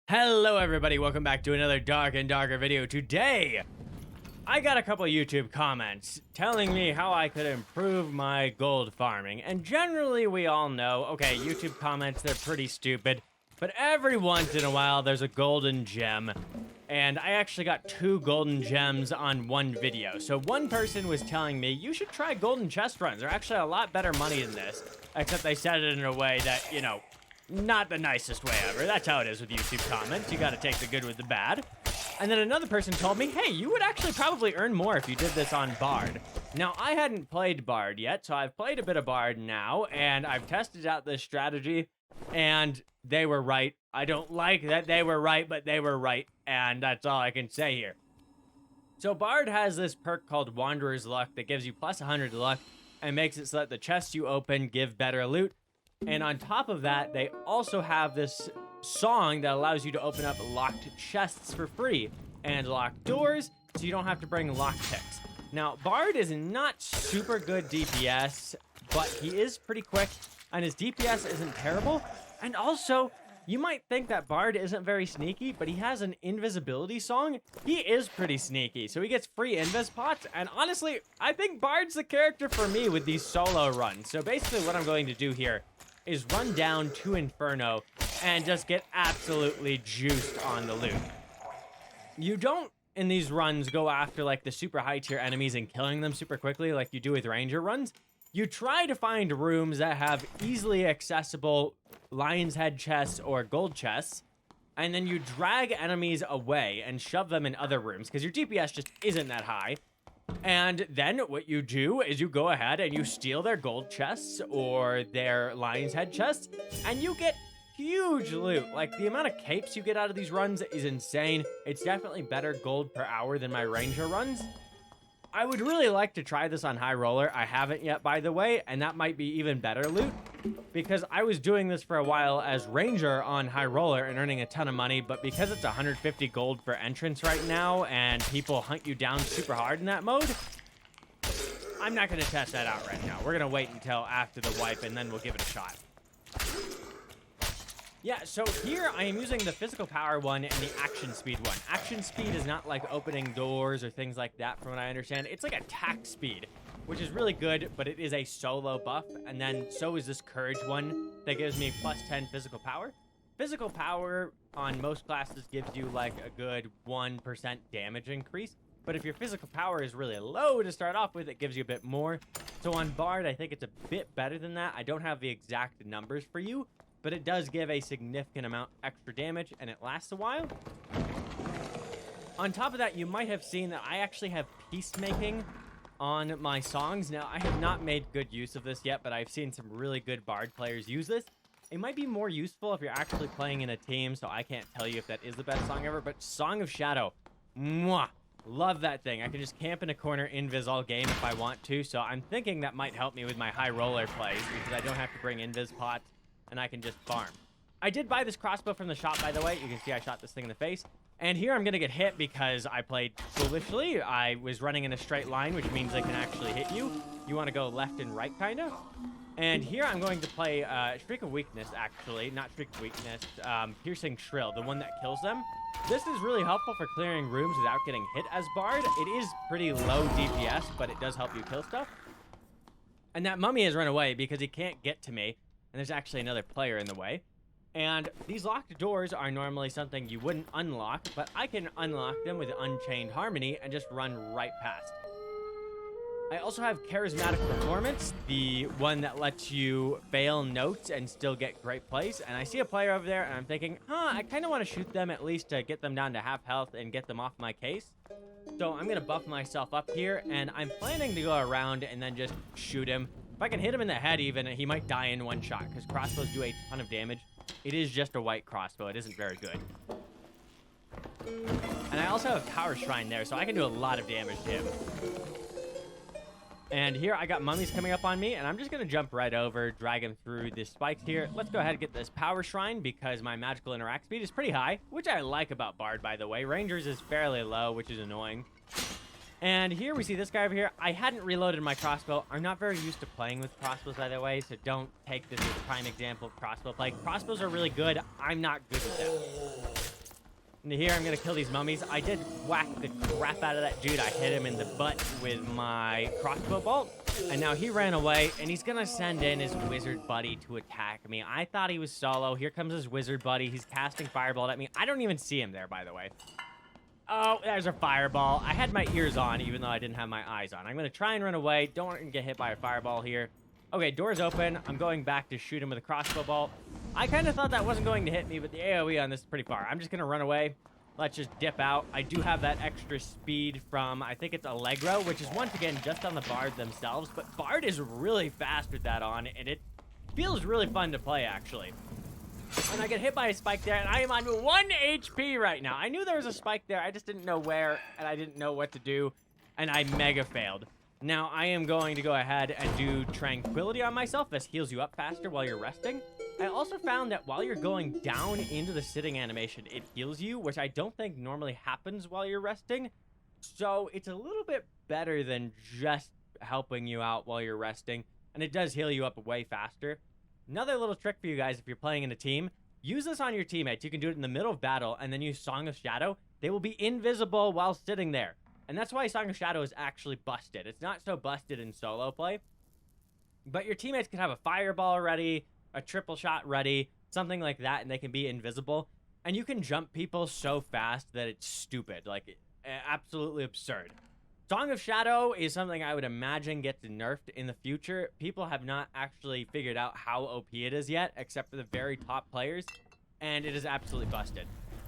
Hello everybody, welcome back to another dark and darker video. Today, I got a couple YouTube comments telling me how I could improve my gold farming. And generally we all know, okay, YouTube comments, they're pretty stupid. But every once in a while, there's a golden gem. And I actually got 2 golden gems on one video. So one person was telling me, you should try golden chest runs. They're actually a lot better money than this. Except they said it in a way that, you know, not the nicest way ever. That's how it is with YouTube comments. You gotta take the good with the bad. And then another person told me, hey, you would actually probably earn more if you did this on Bard. Now, I hadn't played Bard yet, so I've played a bit of Bard now, and I've tested out this strategy, and they were right. I don't like that they were right, but they were right, and that's all I can say here. So Bard has this perk called Wanderer's Luck that gives you plus 100 luck and makes it so that the chests you open give better loot. And on top of that, they also have this song that allows you to open up locked chests for free and locked doors, so you don't have to bring lockpicks. Now, Bard is not super good DPS, but he is pretty quick, and his DPS isn't terrible. And also, you might think that Bard isn't very sneaky, but he has an invisibility song. He is pretty sneaky, so he gets free invis pots, and honestly, I think Bard's the character for me with these solo runs. So basically what I'm going to do here is run down to Inferno and just get absolutely juiced on the loot. You don't, in these runs, go after like the super high tier enemies and killing them super quickly like you do with ranger runs. You try to find rooms that have easily accessible lion's head chests or gold chests, and then you drag enemies away and shove them in other rooms because your DPS just isn't that high. And then what you do is you go ahead and you steal their gold chests or their lion's head chests, and you get huge loot. Like, the amount of capes you get out of these runs is insane. It's definitely better gold per hour than my ranger runs. I would really like to try this on high roller. I haven't yet, by the way, and that might be even better loot because I was doing this for a while as ranger on high roller and earning a ton of money, but because it's 150 gold for entrance right now and people hunt you down super hard in that mode, I'm not going to test that out right now. We're going to wait until after the wipe and then we'll give it a shot. Yeah, so here I am using the physical power one and the action speed one. Action speed is not like opening doors or things like that from what I understand. It's like attack speed, which is really good, but it is a solo buff. And then so is this courage one that gives me plus 10 physical power. Physical power on most classes gives you like a good 1% damage increase. But if your physical power is really low to start off with, it gives you a bit more. So on Bard, I think it's a bit better than that. I don't have the exact numbers for you, but it does give a significant amount extra damage, and it lasts a while. On top of that, you might have seen that I actually have peacemaking on my songs. Now, I have not made good use of this yet, but I've seen some really good Bard players use this. It might be more useful if you're actually playing in a team, so I can't tell you if that is the best song ever, but Song of Shadow, mwah! Love that thing. I can just camp in a corner, invis all game if I want to, so I'm thinking that might help me with my high roller plays, because I don't have to bring invis pots, and I can just farm. I did buy this crossbow from the shop, by the way. You can see I shot this thing in the face. And here I'm going to get hit because I played foolishly. I was running in a straight line, which means they can actually hit you. You want to go left and right, kind of. And here I'm going to play Shriek of Weakness, actually. Not Shriek of Weakness, Piercing Shrill, the one that kills them. This is really helpful for clearing rooms without getting hit as Bard. It is pretty low DPS, but it does help you kill stuff. And that mummy has run away because he can't get to me. And there's actually another player in the way. And these locked doors are normally something you wouldn't unlock, but I can unlock them with Unchained Harmony and just run right past. I also have Charismatic Performance, the one that lets you fail notes and still get great plays. And I see a player over there, and I'm thinking, I kind of want to shoot them at least to get them down to half health and get them off my case. So I'm going to buff myself up here, and I'm planning to go around and then just shoot him. If I can hit him in the head even, he might die in one shot, because crossbows do a ton of damage. It is just a white crossbow. It isn't very good. And I also have Power Shrine there, so I can do a lot of damage to him. And here I got mummies coming up on me, and I'm just going to jump right over, drag him through the spikes here. Let's go ahead and get this Power Shrine, because my magical interact speed is pretty high, which I like about Bard, by the way. Rangers is fairly low, which is annoying. And here we see this guy over here. I hadn't reloaded my crossbow. I'm not very used to playing with crossbows, by the way, so don't take this as a prime example of crossbow play. Crossbows are really good. I'm not good with them. And here, I'm going to kill these mummies. I did whack the crap out of that dude. I hit him in the butt with my crossbow bolt. And now he ran away, and he's going to send in his wizard buddy to attack me. I thought he was solo. Here comes his wizard buddy. He's casting fireball at me. I don't even see him there, by the way. Oh, there's a fireball. I had my ears on, even though I didn't have my eyes on. I'm going to try and run away. Don't want to get hit by a fireball here. Okay, door's open. I'm going back to shoot him with a crossbow bolt. I kind of thought that wasn't going to hit me, but the AoE on this is pretty far. I'm just going to run away. Let's just dip out. I do have that extra speed from, I think it's Allegro, which is once again just on the Bard themselves. But Bard is really fast with that on, and it feels really fun to play, actually. And I get hit by a spike there, and I am on 1 HP right now. I knew there was a spike there. I just didn't know where, and I didn't know what to do, and I mega failed. Now, I am going to go ahead and do Tranquility on myself. This heals you up faster while you're resting. I also found that while you're going down into the sitting animation, it heals you, which I don't think normally happens while you're resting. So it's a little bit better than just helping you out while you're resting, and it does heal you up way faster. Another little trick for you guys if you're playing in a team, use this on your teammates. You can do it in the middle of battle and then use Song of Shadow. They will be invisible while sitting there. And that's why Song of Shadow is actually busted. It's not so busted in solo play. But your teammates can have a fireball ready, a triple shot ready, something like that, and they can be invisible. And you can jump people so fast that it's stupid. Like, absolutely absurd. Song of Shadow is something I would imagine gets nerfed in the future. People have not actually figured out how OP it is yet, except for the very top players, and it is absolutely busted.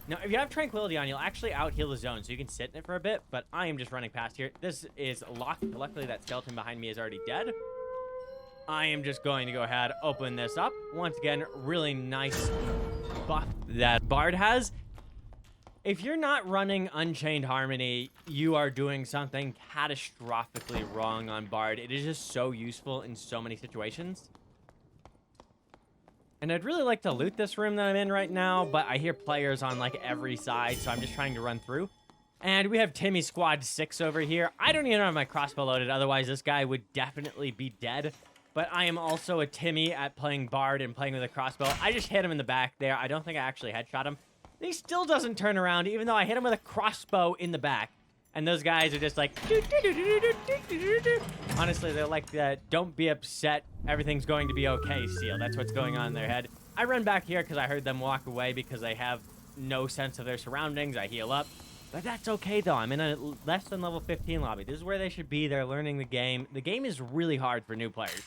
Now, if you have Tranquility on, you'll actually out-heal the zone, so you can sit in it for a bit, but I am just running past here. This is locked. Luckily, that skeleton behind me is already dead. I am just going to go ahead, open this up. Once again, really nice buff that Bard has. If you're not running Unchained Harmony, you are doing something catastrophically wrong on Bard. It is just so useful in so many situations. And I'd really like to loot this room that I'm in right now, but I hear players on like every side, so I'm just trying to run through. And we have Timmy Squad 6 over here. I don't even have my crossbow loaded, otherwise this guy would definitely be dead. But I am also a Timmy at playing Bard and playing with a crossbow. I just hit him in the back there. I don't think I actually headshot him. He still doesn't turn around, even though I hit him with a crossbow in the back. And those guys are just like... Honestly, they're like the don't be upset, everything's going to be okay seal. That's what's going on in their head. I run back here because I heard them walk away because they have no sense of their surroundings. I heal up. But that's okay, though. I'm in a less than level 15 lobby. This is where they should be. They're learning the game. The game is really hard for new players.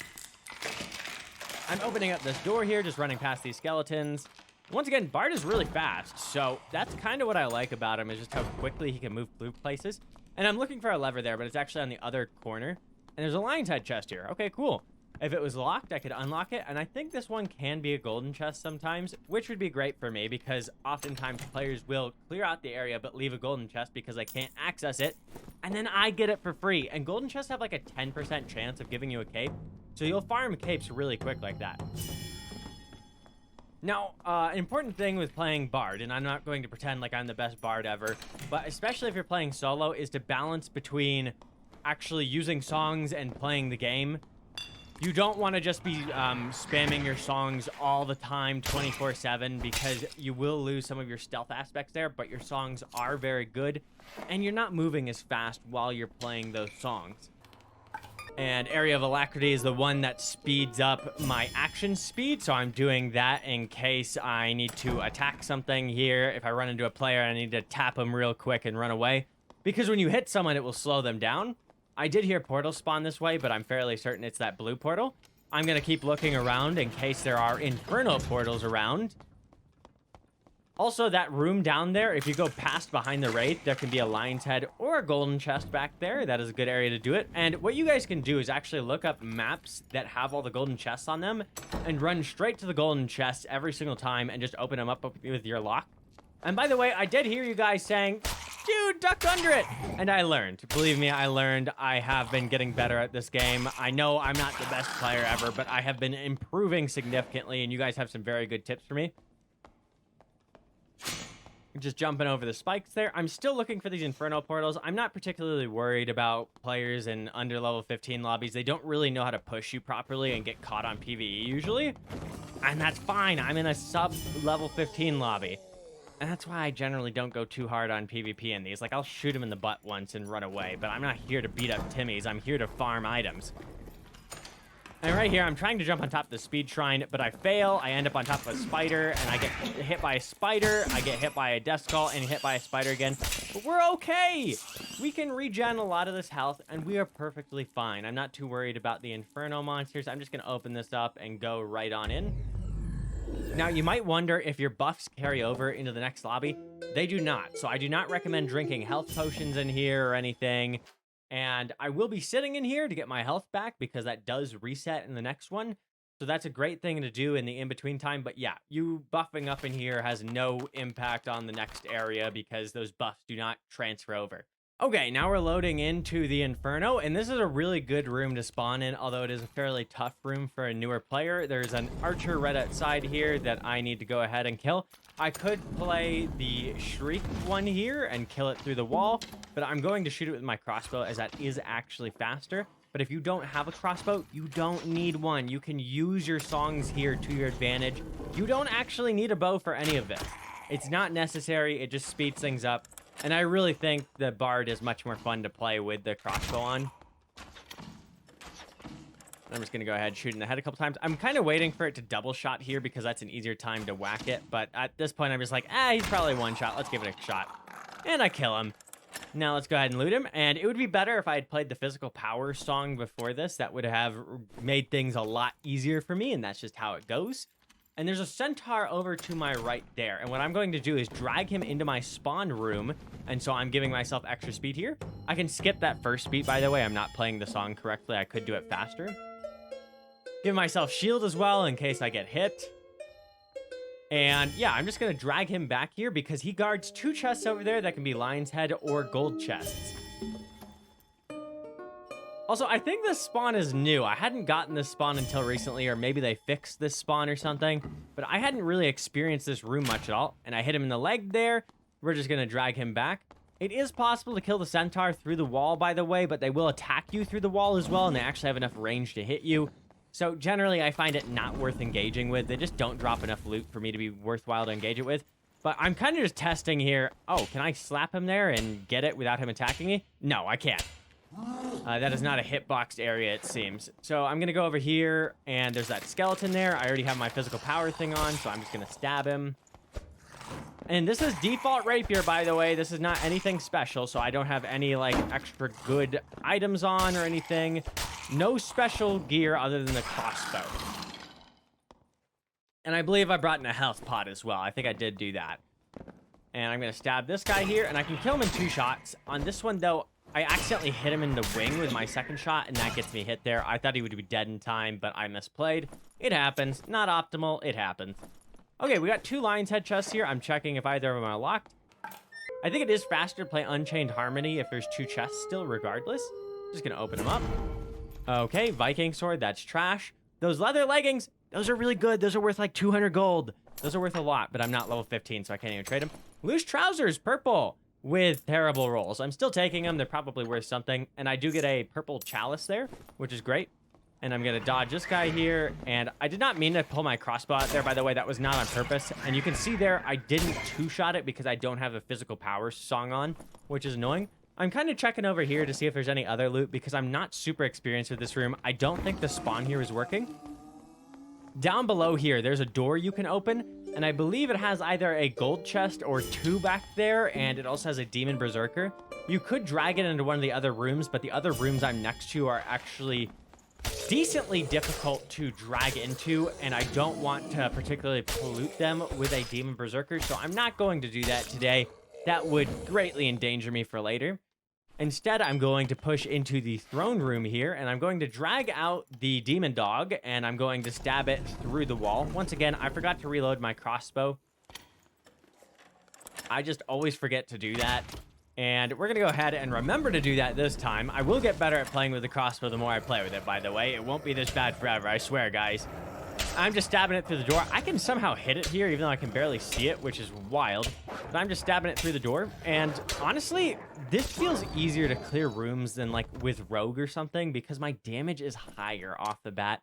I'm opening up this door here, just running past these skeletons. Once again, Bard is really fast, so that's kind of what I like about him, is just how quickly he can move through places. And I'm looking for a lever there, but it's actually on the other corner. And there's a lion's head chest here. Okay, cool. If it was locked, I could unlock it, and I think this one can be a golden chest sometimes, which would be great for me, because oftentimes players will clear out the area but leave a golden chest because they can't access it, and then I get it for free. And golden chests have like a 10% chance of giving you a cape, so you'll farm capes really quick like that. Now, an important thing with playing Bard, and I'm not going to pretend like I'm the best Bard ever, but especially if you're playing solo, is to balance between actually using songs and playing the game. You don't want to just be spamming your songs all the time, 24/7, because you will lose some of your stealth aspects there, but your songs are very good, and you're not moving as fast while you're playing those songs. And Area of Alacrity is the one that speeds up my action speed, so I'm doing that in case I need to attack something here. If I run into a player, I need to tap them real quick and run away. Because when you hit someone, it will slow them down. I did hear portals spawn this way, but I'm fairly certain it's that blue portal. I'm going to keep looking around in case there are infernal portals around. Also, that room down there, if you go past behind the wraith, there can be a lion's head or a golden chest back there. That is a good area to do it. And what you guys can do is actually look up maps that have all the golden chests on them and run straight to the golden chests every single time and just open them up with your lock. And by the way, I did hear you guys saying, dude, duck under it. And I learned. Believe me, I learned. I have been getting better at this game. I know I'm not the best player ever, but I have been improving significantly, and you guys have some very good tips for me. Just jumping over the spikes there. I'm still looking for these Inferno portals. I'm not particularly worried about players in under level 15 lobbies. They don't really know how to push you properly and get caught on PvE usually. And that's fine. I'm in a sub level 15 lobby. And that's why I generally don't go too hard on PvP in these. Like, I'll shoot him in the butt once and run away, but I'm not here to beat up Timmies. I'm here to farm items. And right here, I'm trying to jump on top of the speed shrine, but I fail. I end up on top of a spider, and I get hit by a spider. I get hit by a death skull and hit by a spider again. But we're okay. We can regen a lot of this health, and we are perfectly fine. I'm not too worried about the Inferno monsters. I'm just going to open this up and go right on in. Now, you might wonder if your buffs carry over into the next lobby. They do not. So I do not recommend drinking health potions in here or anything. And I will be sitting in here to get my health back because that does reset in the next one. So that's a great thing to do in the in-between time. But yeah, you buffing up in here has no impact on the next area because those buffs do not transfer over. Okay, now we're loading into the Inferno, and this is a really good room to spawn in, although it is a fairly tough room for a newer player. There's an archer right outside here that I need to go ahead and kill. I could play the Shriek one here and kill it through the wall, but I'm going to shoot it with my crossbow as that is actually faster. But if you don't have a crossbow, you don't need one. You can use your songs here to your advantage. You don't actually need a bow for any of this. It's not necessary. It just speeds things up. And I really think the Bard is much more fun to play with the crossbow on. I'm just going to go ahead and shoot in the head a couple times. I'm kind of waiting for it to double shot here because that's an easier time to whack it. But at this point, I'm just like, he's probably one shot. Let's give it a shot. And I kill him. Now let's go ahead and loot him. And it would be better if I had played the Physical Power song before this. That would have made things a lot easier for me. And that's just how it goes. And there's a centaur over to my right there. And what I'm going to do is drag him into my spawn room. And so I'm giving myself extra speed here. I can skip that first beat, by the way. I'm not playing the song correctly. I could do it faster. Give myself shield as well in case I get hit. And yeah, I'm just going to drag him back here because he guards two chests over there that can be lion's head or gold chests. Also, I think this spawn is new. I hadn't gotten this spawn until recently, or maybe they fixed this spawn or something, but I hadn't really experienced this room much at all, and I hit him in the leg there. We're just going to drag him back. It is possible to kill the centaur through the wall, by the way, but they will attack you through the wall as well, and they actually have enough range to hit you. So generally, I find it not worth engaging with. They just don't drop enough loot for me to be worthwhile to engage it with. But I'm kind of just testing here. Oh, can I slap him there and get it without him attacking me? No, I can't. That is not a hitboxed area, it seems. So I'm going to go over here, and there's that skeleton there. I already have my physical power thing on, so I'm just going to stab him. And this is default rapier, by the way. This is not anything special, so I don't have any, like, extra good items on or anything. No special gear other than the crossbow. And I believe I brought in a health pot as well. I think I did do that. And I'm going to stab this guy here, and I can kill him in 2 shots. On this one, though, I accidentally hit him in the wing with my second shot, and that gets me hit there. I thought he would be dead in time, but I misplayed. It happens. Not optimal. It happens. Okay, we got 2 lion's head chests here. I'm checking if either of them are locked. I think it is faster to play Unchained Harmony if there's 2 chests still, regardless. Just going to open them up. Okay, Viking sword. That's trash. Those leather leggings, those are really good. Those are worth like 200 gold. Those are worth a lot, but I'm not level 15, so I can't even trade them. Loose trousers, purple, with terrible rolls. I'm still taking them. They're probably worth something. And I do get a purple chalice there, which is great. And I'm going to dodge this guy here. And I did not mean to pull my crossbow out there, by the way. That was not on purpose. And you can see there, I didn't 2-shot it because I don't have a physical power song on, which is annoying. I'm kind of checking over here to see if there's any other loot because I'm not super experienced with this room. I don't think the spawn here is working. Down below here, there's a door you can open. And I believe it has either a gold chest or 2 back there. And it also has a demon berserker. You could drag it into one of the other rooms, but the other rooms I'm next to are actually decently difficult to drag into, and I don't want to particularly pollute them with a demon berserker, so I'm not going to do that today. That would greatly endanger me for later. Instead, I'm going to push into the throne room here, and I'm going to drag out the demon dog, and I'm going to stab it through the wall. Once again, I forgot to reload my crossbow. I just always forget to do that. And we're going to go ahead and remember to do that this time. I will get better at playing with the crossbow the more I play with it, by the way. It won't be this bad forever, I swear, guys. I'm just stabbing it through the door. I can somehow hit it here, even though I can barely see it, which is wild. But I'm just stabbing it through the door. And honestly, this feels easier to clear rooms than like with Rogue or something because my damage is higher off the bat.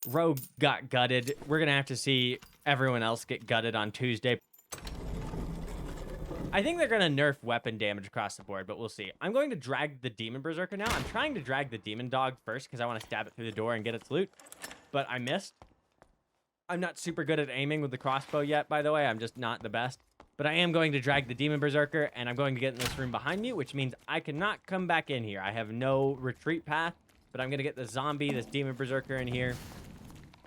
Rogue got gutted. We're going to have to see everyone else get gutted on Tuesday. I think they're going to nerf weapon damage across the board, but we'll see. I'm going to drag the Demon Berserker now. I'm trying to drag the Demon Dog first because I want to stab it through the door and get its loot, but I missed. I'm not super good at aiming with the crossbow yet, by the way. I'm just not the best. But I am going to drag the Demon Berserker, and I'm going to get in this room behind me, which means I cannot come back in here. I have no retreat path, but I'm going to get the zombie, this Demon Berserker in here,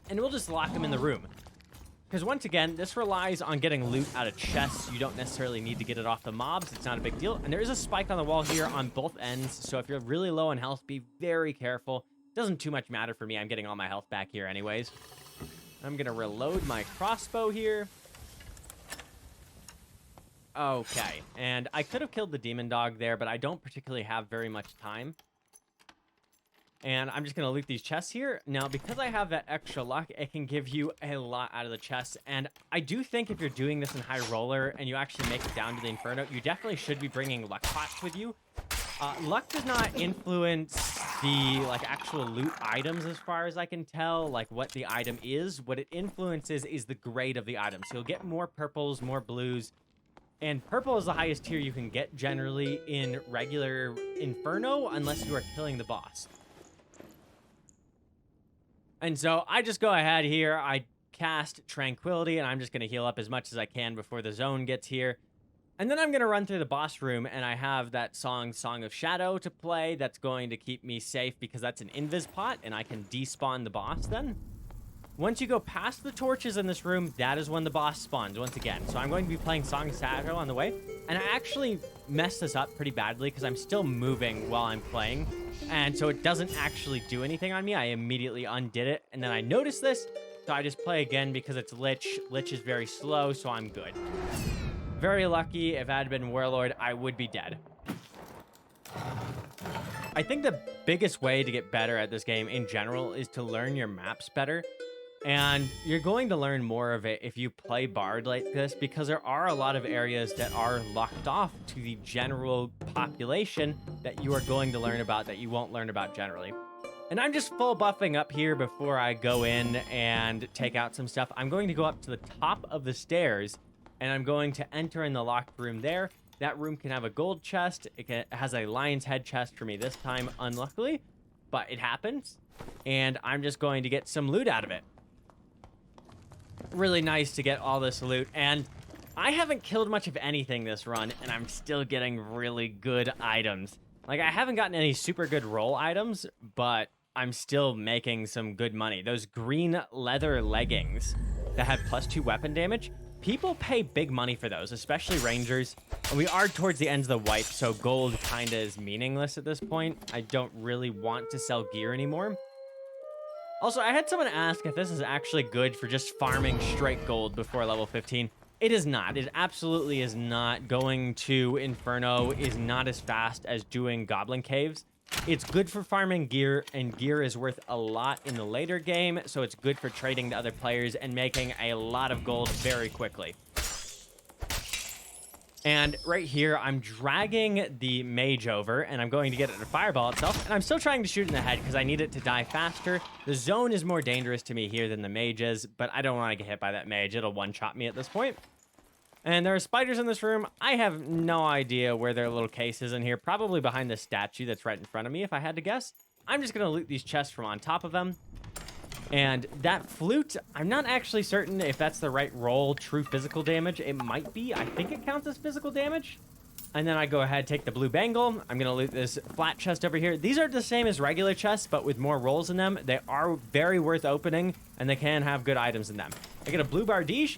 and we'll just lock him in the room. Because once again, this relies on getting loot out of chests. You don't necessarily need to get it off the mobs. It's not a big deal. And there is a spike on the wall here on both ends. So if you're really low on health, be very careful. Doesn't too much matter for me. I'm getting all my health back here anyways. I'm going to reload my crossbow here. Okay. And I could have killed the demon dog there, but I don't particularly have very much time. And I'm just going to loot these chests here. Now, because I have that extra luck, it can give you a lot out of the chests. And I do think if you're doing this in High Roller and you actually make it down to the Inferno, you definitely should be bringing luck pots with you. Luck does not influence the actual loot items as far as I can tell, like what the item is. What it influences is the grade of the item. So you'll get more purples, more blues. And purple is the highest tier you can get generally in regular Inferno unless you are killing the boss. And so I just go ahead here, I cast Tranquility, and I'm just going to heal up as much as I can before the zone gets here. And then I'm going to run through the boss room, and I have that Song of Shadow to play that's going to keep me safe because that's an invis pot, and I can despawn the boss then. Once you go past the torches in this room, that is when the boss spawns once again. So I'm going to be playing Song of Shadow on the way. And I actually messed this up pretty badly because I'm still moving while I'm playing. And so it doesn't actually do anything on me. I immediately undid it. And then I noticed this. So I just play again because it's Lich. Lich is very slow, so I'm good. Very lucky. If I had been Warlord, I would be dead. I think the biggest way to get better at this game in general is to learn your maps better. And you're going to learn more of it if you play Bard like this, because there are a lot of areas that are locked off to the general population that you are going to learn about that you won't learn about generally. And I'm just full buffing up here before I go in and take out some stuff. I'm going to go up to the top of the stairs, and I'm going to enter in the locked room there. That room can have a gold chest. It has a lion's head chest for me this time, unluckily, but it happens. And I'm just going to get some loot out of it. Really nice to get all this loot, and I haven't killed much of anything this run, and I'm still getting really good items. Like, I haven't gotten any super good roll items, but I'm still making some good money. Those green leather leggings that have +2 weapon damage, people pay big money for those, especially rangers. And we are towards the end of the wipe, so gold kind of is meaningless at this point. I don't really want to sell gear anymore. Also, I had someone ask if this is actually good for just farming straight gold before level 15. It is not. It absolutely is not. Going to Inferno is not as fast as doing Goblin Caves. It's good for farming gear, and gear is worth a lot in the later game, so it's good for trading to other players and making a lot of gold very quickly. And right here, I'm dragging the mage over, and I'm going to get it to fireball itself. And I'm still trying to shoot in the head because I need it to die faster. The zone is more dangerous to me here than the mage is, but I don't want to get hit by that mage. It'll one-shot me at this point. And there are spiders in this room. I have no idea where their little case is in here. Probably behind the statue that's right in front of me, if I had to guess. I'm just going to loot these chests from on top of them. And that flute, I'm not actually certain if that's the right roll, true physical damage. It might be. I think it counts as physical damage. And then I go ahead, take the blue bangle. I'm going to loot this flat chest over here. These are the same as regular chests, but with more rolls in them. They are very worth opening, and they can have good items in them. I get a blue bardiche.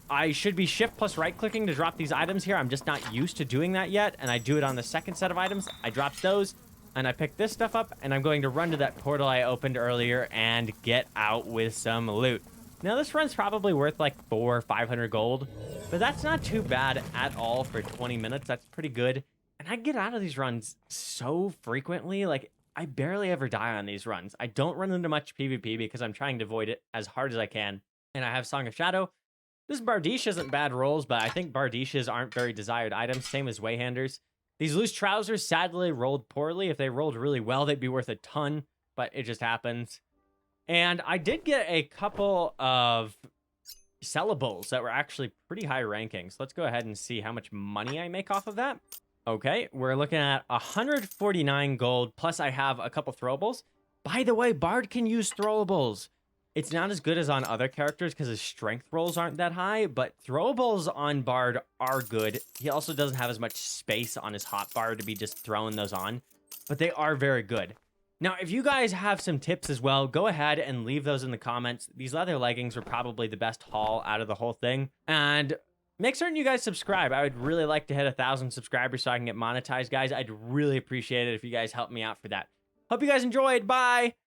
I should be shift plus right clicking to drop these items here. I'm just not used to doing that yet, and I do it on the second set of items. I drop those. And I pick this stuff up, and I'm going to run to that portal I opened earlier and get out with some loot. Now, this run's probably worth like 400 or 500 gold, but that's not too bad at all for 20 minutes. That's pretty good. And I get out of these runs so frequently. Like, I barely ever die on these runs. I don't run into much PvP because I'm trying to avoid it as hard as I can. And I have Song of Shadow. This Bardiche isn't bad rolls, but I think Bardiches aren't very desired items, same as Wayhanders. These loose trousers sadly rolled poorly. If they rolled really well, they'd be worth a ton, but it just happens. And I did get a couple of sellables that were actually pretty high ranking. So let's go ahead and see how much money I make off of that. Okay, we're looking at 149 gold, plus I have a couple throwables. By the way, Bard can use throwables. It's not as good as on other characters because his strength rolls aren't that high, but throwables on Bard are good. He also doesn't have as much space on his hotbar to be just throwing those on, but they are very good. Now, if you guys have some tips as well, go ahead and leave those in the comments. These leather leggings were probably the best haul out of the whole thing. And make certain you guys subscribe. I would really like to hit 1,000 subscribers so I can get monetized, guys. I'd really appreciate it if you guys help me out for that. Hope you guys enjoyed. Bye!